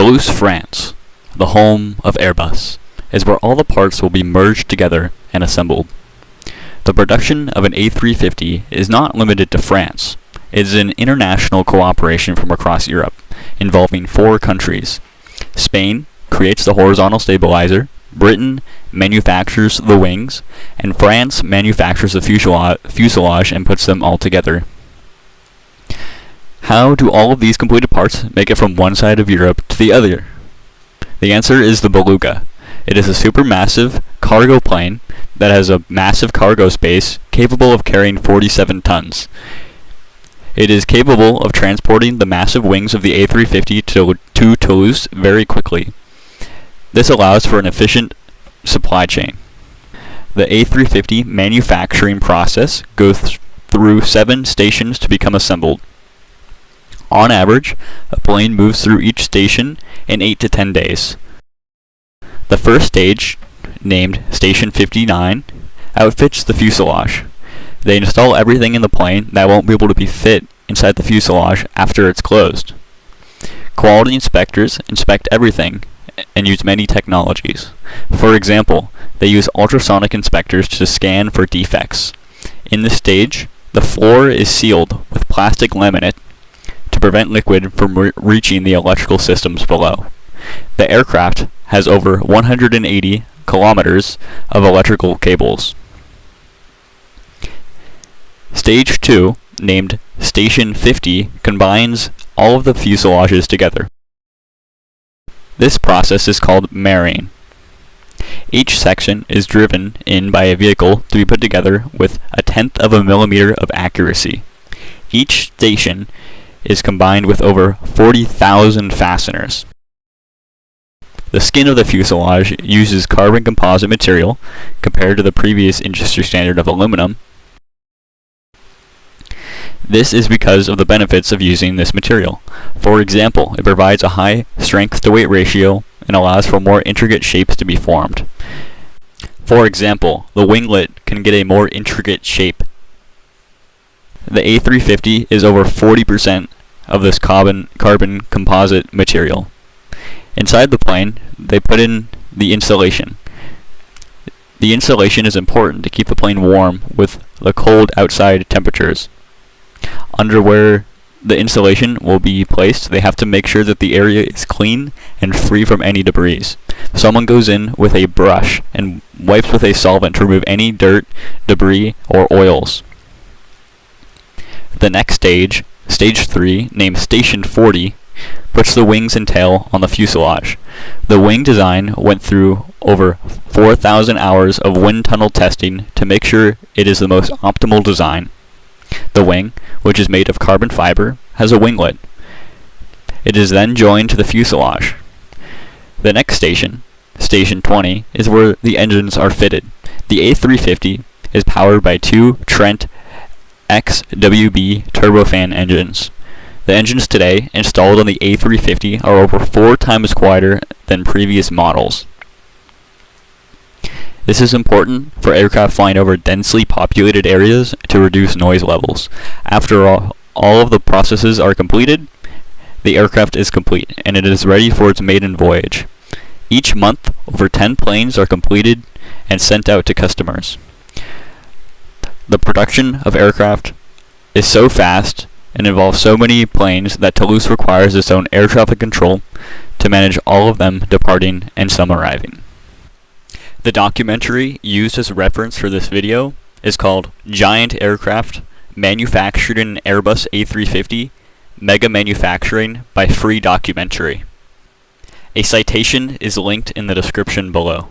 Toulouse France, the home of Airbus, is where all the parts will be merged together and assembled. The production of an A350 is not limited to France. It is an international cooperation from across Europe, involving 4 countries. Spain creates the horizontal stabilizer, Britain manufactures the wings, and France manufactures the fuselage and puts them all together. How do all of these completed parts make it from one side of Europe to the other? The answer is the Beluga. It is a supermassive cargo plane that has a massive cargo space capable of carrying 47 tons. It is capable of transporting the massive wings of the A350 to Toulouse very quickly. This allows for an efficient supply chain. The A350 manufacturing process goes through 7 stations to become assembled. On average, a plane moves through each station in 8 to 10 days. The first stage, named Station 59, outfits the fuselage. They install everything in the plane that won't be able to be fit inside the fuselage after it's closed. Quality inspectors inspect everything and use many technologies. For example, they use ultrasonic inspectors to scan for defects. In this stage, the floor is sealed with plastic laminate to prevent liquid from reaching the electrical systems below. The aircraft has over 180 kilometers of electrical cables. Stage 2, named Station 50, combines all of the fuselages together. This process is called marrying. Each section is driven in by a vehicle to be put together with 1/10 of a millimeter of accuracy. Each station is combined with over 40,000 fasteners. The skin of the fuselage uses carbon composite material compared to the previous industry standard of aluminum. This is because of the benefits of using this material. For example, it provides a high strength-to-weight ratio and allows for more intricate shapes to be formed. For example, the winglet can get a more intricate shape. The A350 is over 40% of this carbon composite material. Inside the plane, they put in the insulation. The insulation is important to keep the plane warm with the cold outside temperatures. Under where the insulation will be placed, they have to make sure that the area is clean and free from any debris. Someone goes in with a brush and wipes with a solvent to remove any dirt, debris, or oils. The next stage, Stage 3, named Station 40, puts the wings and tail on the fuselage. The wing design went through over 4,000 hours of wind tunnel testing to make sure it is the most optimal design. The wing, which is made of carbon fiber, has a winglet. It is then joined to the fuselage. The next station, Station 20, is where the engines are fitted. The A350 is powered by 2 Trent XWB turbofan engines. The engines today installed on the A350 are over 4 times quieter than previous models. This is important for aircraft flying over densely populated areas to reduce noise levels. After all of the processes are completed, the aircraft is complete and it is ready for its maiden voyage. Each month, over 10 planes are completed and sent out to customers. The production of aircraft is so fast and involves so many planes that Toulouse requires its own air traffic control to manage all of them departing and some arriving. The documentary used as a reference for this video is called Giant Aircraft Manufactured in an Airbus A350 Mega Manufacturing by Free Documentary. A citation is linked in the description below.